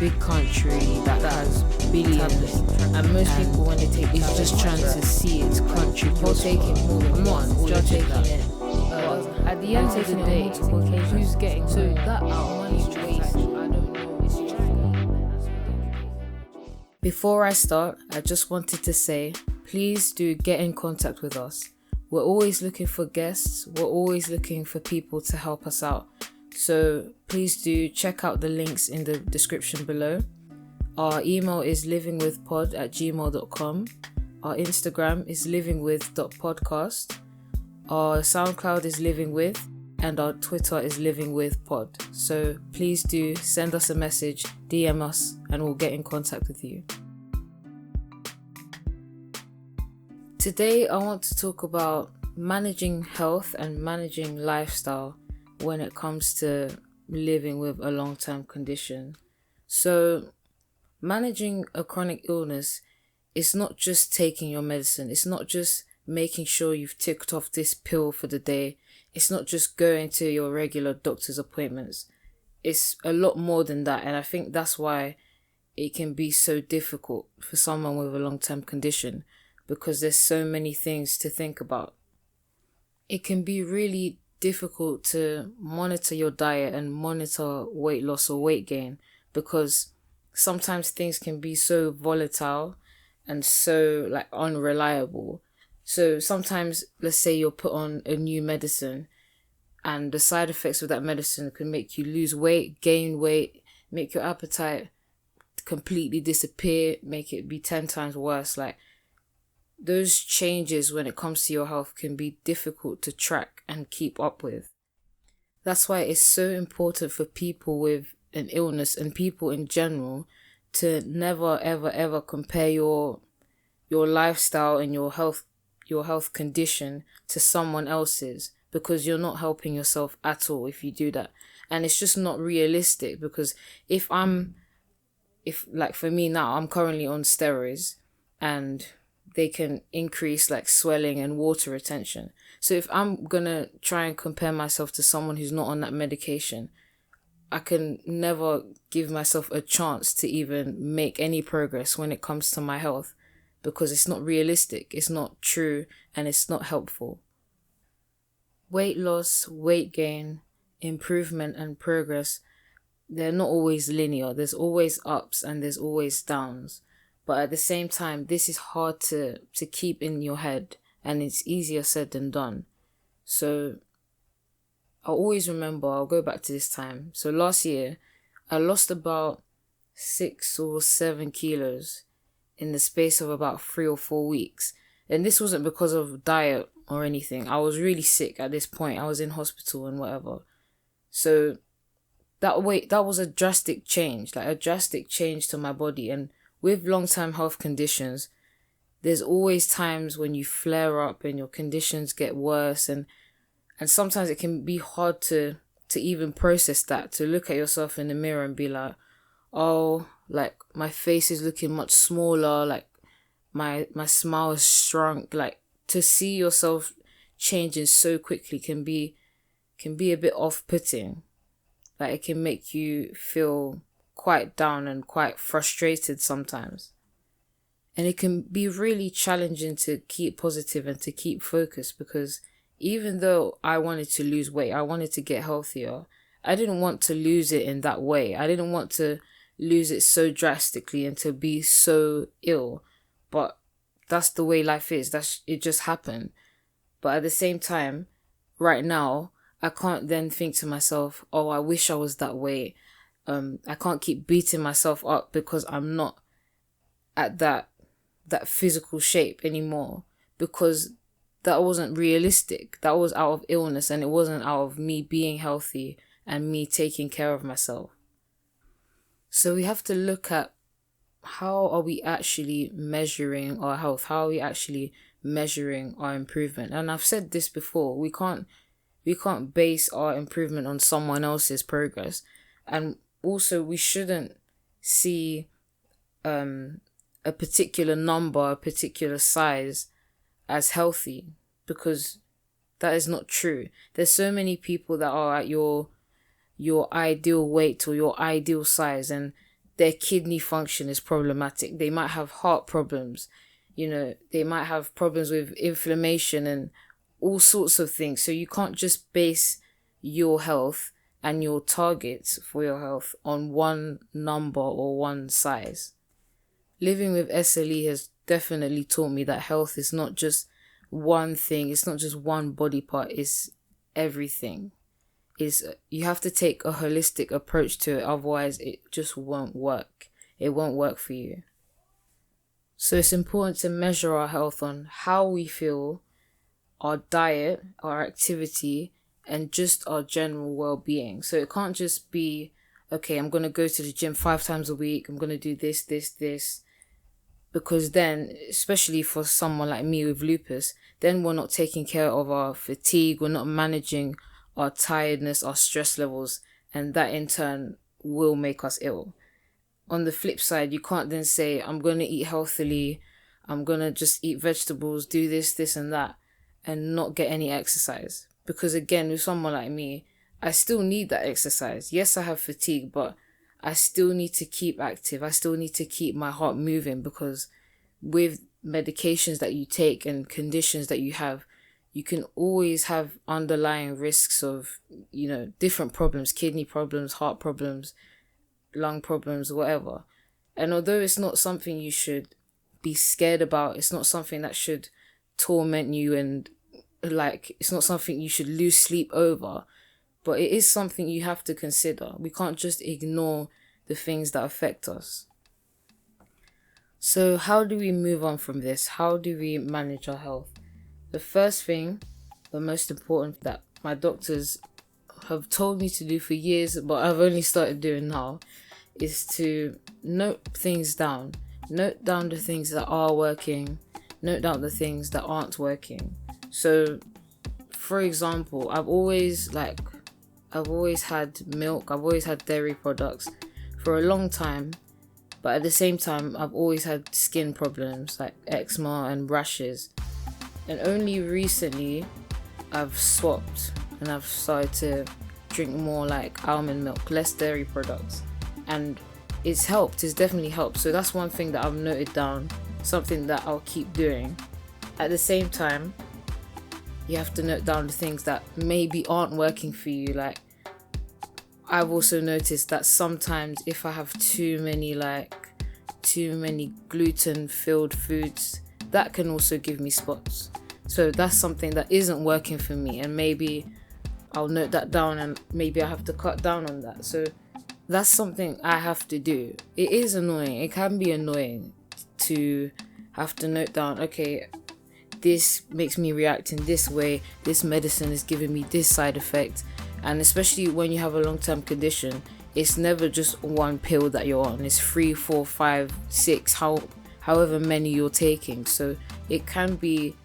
big country that has billions, and most people when they take it's just trying to see its country taking more than one, judging it. At the end of the day, who's getting so that money's wasted? I don't know. Before I start, I just wanted to say, please do get in contact with us. We're always looking for guests. We're always looking for people to help us out. So please do check out the links in the description below. Our email is livingwithpod@gmail.com. Our Instagram is livingwith.podcast. Our SoundCloud is livingwith, and our Twitter is livingwithpod. So please do send us a message, DM us, and we'll get in contact with you. Today I want to talk about managing health and managing lifestyle when it comes to living with a long-term condition. So managing a chronic illness is not just taking your medicine. It's not just making sure you've ticked off this pill for the day. It's not just going to your regular doctor's appointments. It's a lot more than that, and I think that's why it can be so difficult for someone with a long-term condition, because there's so many things to think about. It can be really difficult to monitor your diet and monitor weight loss or weight gain, because sometimes things can be so volatile and so unreliable. So sometimes, let's say you're put on a new medicine, and the side effects of that medicine can make you lose weight, gain weight, make your appetite completely disappear, make it be 10 times worse. Those changes when it comes to your health can be difficult to track and keep up with. That's why it's so important for people with an illness and people in general to never ever compare your lifestyle and your health condition to someone else's, because you're not helping yourself at all if you do that. And it's just not realistic, because if for me now, I'm currently on steroids, and they can increase swelling and water retention. So if I'm gonna try and compare myself to someone who's not on that medication, I can never give myself a chance to even make any progress when it comes to my health, because it's not realistic, it's not true, and it's not helpful. Weight loss, weight gain, improvement and progress, they're not always linear. There's always ups and there's always downs. But at the same time, this is hard to keep in your head, and it's easier said than done. So I'll always remember, I'll go back to this time. So last year, I lost about 6 or 7 kilos in the space of about 3 or 4 weeks. And this wasn't because of diet or anything. I was really sick at this point. I was in hospital and whatever. So that was a drastic change, to my body. And with long-term health conditions, there's always times when you flare up and your conditions get worse, and sometimes it can be hard to even process that, to look at yourself in the mirror and be like, oh, my face is looking much smaller, my smile is shrunk. To see yourself changing so quickly can be a bit off-putting. It can make you feel quite down and quite frustrated sometimes. And it can be really challenging to keep positive and to keep focused, because even though I wanted to lose weight, I wanted to get healthier, I didn't want to lose it in that way. I didn't want to lose it so drastically and to be so ill. But that's the way life is. It just happened. But at the same time, right now, I can't then think to myself, oh, I wish I was that way. I can't keep beating myself up because I'm not at that physical shape anymore, because that wasn't realistic. That was out of illness, and it wasn't out of me being healthy and me taking care of myself. So we have to look at, how are we actually measuring our health? How are we actually measuring our improvement? And I've said this before, we can't base our improvement on someone else's progress. And also, we shouldn't see a particular number, a particular size as healthy, because that is not true. There's so many people that are at your ideal weight or your ideal size, and their kidney function is problematic. They might have heart problems, they might have problems with inflammation and all sorts of things. So you can't just base your health and your targets for your health on one number or one size. Living with SLE has definitely taught me that health is not just one thing, it's not just one body part, it's everything. You have to take a holistic approach to it, otherwise it just won't work. It won't work for you. So it's important to measure our health on how we feel, our diet, our activity, and just our general well-being. So it can't just be, okay, I'm going to go to the gym 5 times a week, I'm going to do this, because then, especially for someone like me with lupus, then we're not taking care of our fatigue, we're not managing our tiredness, our stress levels, and that in turn will make us ill. On the flip side, you can't then say, I'm going to eat healthily, I'm going to just eat vegetables, do this and that, and not get any exercise. Because again, with someone like me, I still need that exercise. Yes, I have fatigue, but I still need to keep active. I still need to keep my heart moving, because with medications that you take and conditions that you have, you can always have underlying risks of, different problems, kidney problems, heart problems, lung problems, whatever. And although it's not something you should be scared about, it's not something that should torment you, and it's not something you should lose sleep over, but it is something you have to consider. We can't just ignore the things that affect us. So how do we move on from this? How do we manage our health? The first thing, the most important that my doctors have told me to do for years, but I've only started doing now, is to note things down. Note down the things that are working. Note down the things that aren't working. So, for example, I've always had milk, I've always had dairy products for a long time, but at the same time, I've always had skin problems like eczema and rashes. And only recently, I've swapped and I've started to drink more like almond milk, less dairy products. And it's helped, it's definitely helped. So that's one thing that I've noted down, something that I'll keep doing. At the same time, you have to note down the things that maybe aren't working for you. Like, I've also noticed that sometimes if I have too many gluten-filled foods, that can also give me spots. So that's something that isn't working for me, and maybe I'll note that down, and maybe I have to cut down on that. So that's something I have to do. It is annoying. It can be annoying to have to note down, okay, this makes me react in this way, this medicine is giving me this side effect. And especially when you have a long-term condition, it's never just one pill that you're on. It's 3, 4, 5, 6, however many you're taking. So it can be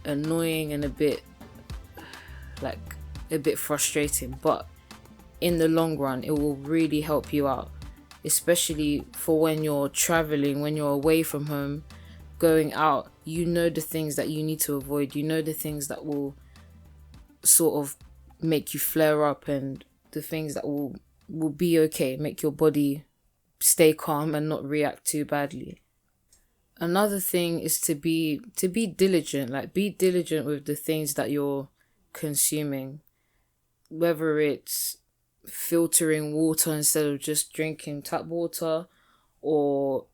annoying and a bit frustrating, but in the long run, it will really help you out, especially for when you're traveling, when you're away from home, going out. You know the things that you need to avoid. You know the things that will sort of make you flare up, and the things that will be okay, make your body stay calm and not react too badly. Another thing is to be diligent. Be diligent with the things that you're consuming, whether it's filtering water instead of just drinking tap water, or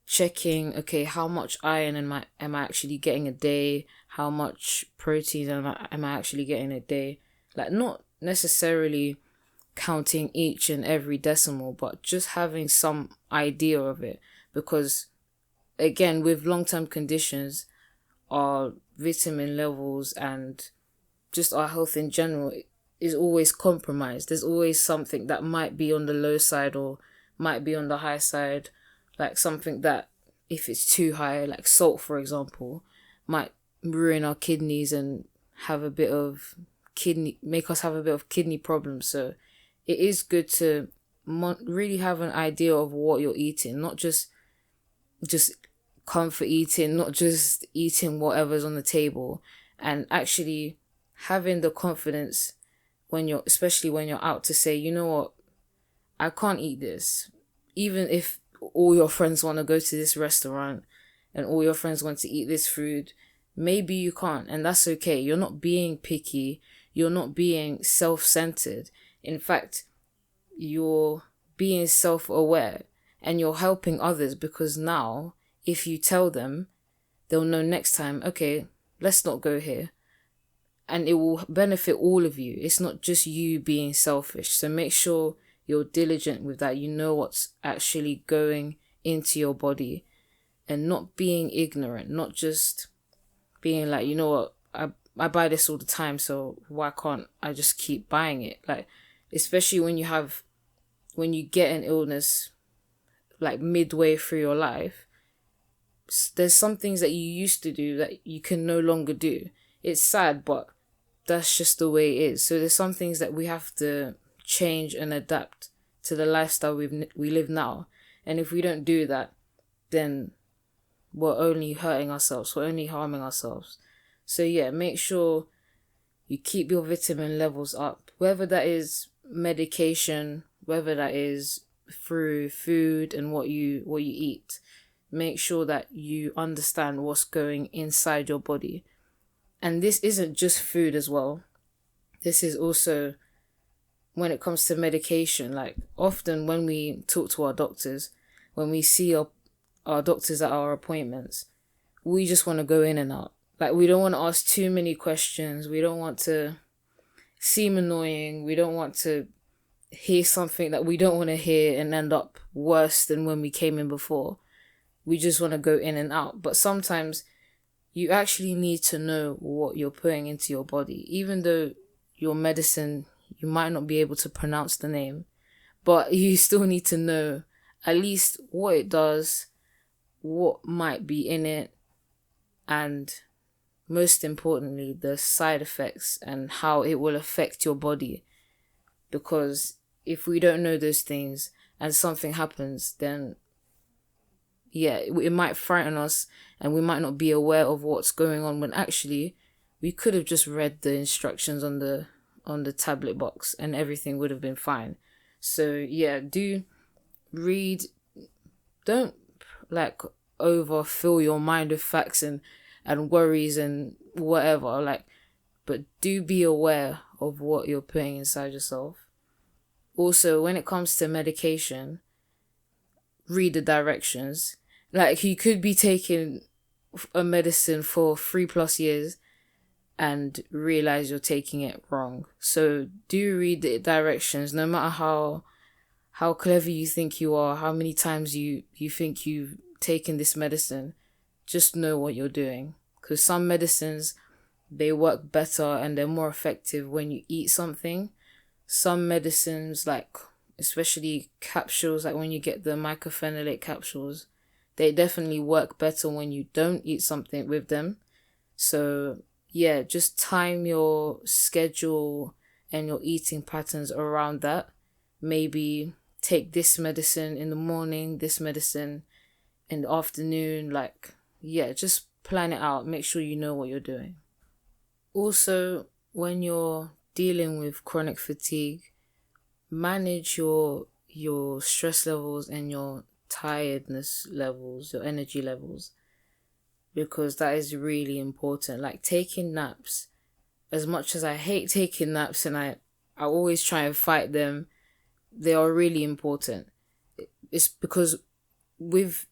checking, okay, how much iron am I actually getting a day, how much protein am I actually getting a day. Not necessarily counting each and every decimal, but just having some idea of it, because again, with long-term conditions, our vitamin levels and just our health in general is always compromised. There's always something that might be on the low side or might be on the high side, something that, if it's too high, like salt, for example, might ruin our kidneys and make us have a bit of kidney problems. So it is good to really have an idea of what you're eating, not just comfort eating, not just eating whatever's on the table, and actually having the confidence especially when you're out, to say, you know what, I can't eat this. even if all your friends want to go to this restaurant and all your friends want to eat this food, maybe you can't, and that's okay. You're not being picky. You're not being self-centered. In fact, you're being self-aware and you're helping others, because now if you tell them, they'll know next time, okay, let's not go here. And it will benefit all of you. It's not just you being selfish. So make sure you're diligent with that. You know what's actually going into your body, and not being ignorant, not just being like, you know what, I buy this all the time, so why can't I just keep buying it? Like, especially when you get an illness like midway through your life, there's some things that you used to do that you can no longer do. It's sad, but that's just the way it is. So there's some things that we have to change and adapt to the lifestyle we live now. And if we don't do that, then we're only hurting ourselves. We're only harming ourselves. So yeah, make sure you keep your vitamin levels up, whether that is medication, whether that is through food and what you eat. Make sure that you understand what's going inside your body. And this isn't just food as well. This is also when it comes to medication. Like, often when we talk to our doctors, when we see our doctors at our appointments, we just want to go in and out. Like, we don't want to ask too many questions. We don't want to seem annoying. We don't want to hear something that we don't want to hear and end up worse than when we came in before. We just want to go in and out. But sometimes you actually need to know what you're putting into your body. Even though your medicine, you might not be able to pronounce the name, but you still need to know at least what it does, what might be in it, and most importantly, the side effects and how it will affect your body. Because if we don't know those things and something happens, then yeah, it might frighten us and we might not be aware of what's going on, when actually we could have just read the instructions on the tablet box and everything would have been fine. So yeah, do read. Don't like overfill your mind with facts and worries and whatever, like, but do be aware of what you're putting inside yourself. Also, when it comes to medication, read the directions. Like, you could be taking a medicine for 3+ years and realize you're taking it wrong. So do read the directions, no matter how clever you think you are, how many times you think you've taken this medicine. Just know what you're doing. Because some medicines, they work better and they're more effective when you eat something. Some medicines, like especially capsules, like when you get the mycophenolate capsules, they definitely work better when you don't eat something with them. So yeah, just time your schedule and your eating patterns around that. Maybe take this medicine in the morning, this medicine in the afternoon. Like, yeah, just plan it out. Make sure you know what you're doing. Also, when you're dealing with chronic fatigue, manage your stress levels and your tiredness levels, your energy levels, because that is really important. Like, taking naps, as much as I hate taking naps and I always try and fight them, they are really important. It's because with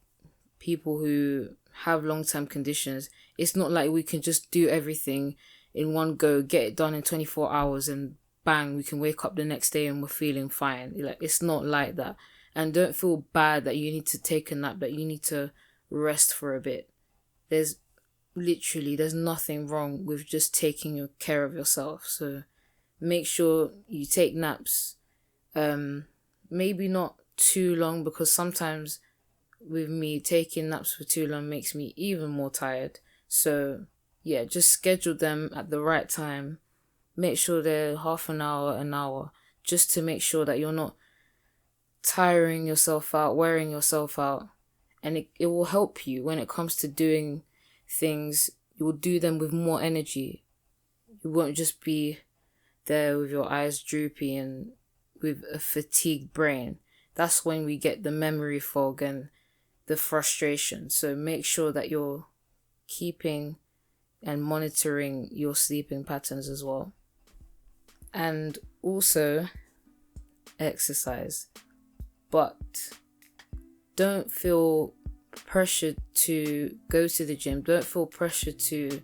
people who have long-term conditions, it's not like we can just do everything in one go, get it done in 24 hours and bang, we can wake up the next day and we're feeling fine. Like, it's not like that. And don't feel bad that you need to take a nap, that you need to rest for a bit. There's nothing wrong with just taking care of yourself. So make sure you take naps. Maybe not too long, because sometimes with me, taking naps for too long makes me even more tired. So yeah, just schedule them at the right time. Make sure they're half an hour, just to make sure that you're not tiring yourself out, wearing yourself out. And it will help you when it comes to doing things. You will do them with more energy. You won't just be there with your eyes droopy and with a fatigued brain. that's when we get the memory fog and the frustration. So make sure that you're keeping and monitoring your sleeping patterns as well. And also exercise. But don't feel pressured to go to the gym. Don't feel pressured to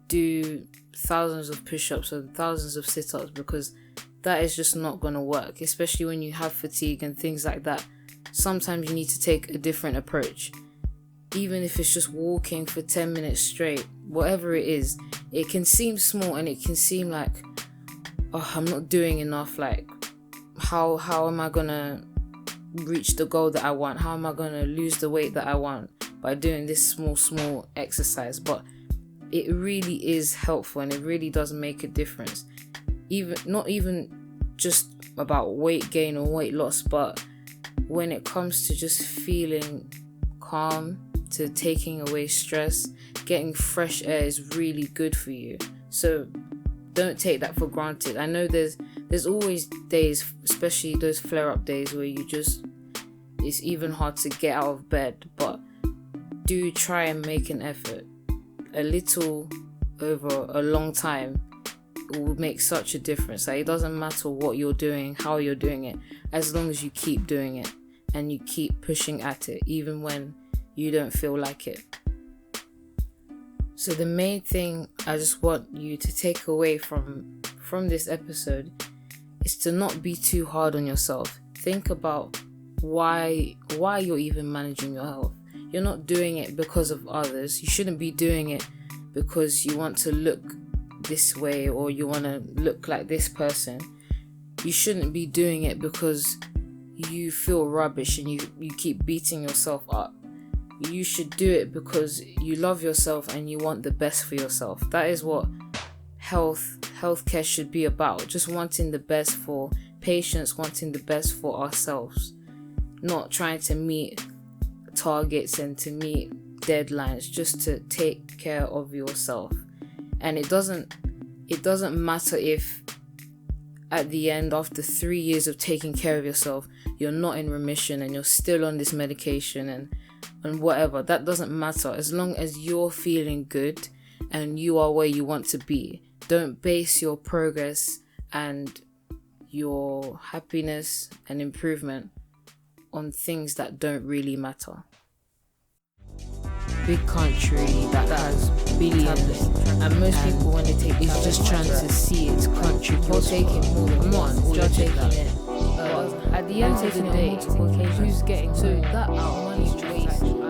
do thousands of push-ups or thousands of sit-ups, because that is just not going to work, especially when you have fatigue and things like that. Sometimes you need to take a different approach. Even if it's just walking for 10 minutes straight, whatever it is, it can seem small and it can seem like, oh, I'm not doing enough. Like, how am I going to reach the goal that I want? How am I going to lose the weight that I want by doing this small exercise? But it really is helpful and it really does make a difference. Not even just about weight gain or weight loss, but when it comes to just feeling calm, to taking away stress, getting fresh air is really good for you. So don't take that for granted. I know there's always days, especially those flare-up days, where it's even hard to get out of bed, but do try and make an effort. A little over a long time will make such a difference. Like, it doesn't matter what you're doing, how you're doing it, as long as you keep doing it and you keep pushing at it, even when you don't feel like it. So the main thing I just want you to take away from this episode is to not be too hard on yourself. Think about why you're even managing your health. You're not doing it because of others. You shouldn't be doing it because you want to look this way or you want to look like this person. You shouldn't be doing it because you feel rubbish and you keep beating yourself up. You should do it because you love yourself and you want the best for yourself. That is what healthcare should be about. Just wanting the best for patients, wanting the best for ourselves. Not trying to meet targets and to meet deadlines, just to take care of yourself. And it doesn't matter if at the end, after 3 years of taking care of yourself, you're not in remission and you're still on this medication and whatever. That doesn't matter, as long as you're feeling good and you are where you want to be. Don't base your progress and your happiness and improvement on things that don't really matter. Big country that has billions, and most people, when they take is just trying to see its country. You're taking more than one, judging it. At the end of the day, who's getting so that our money's wasted?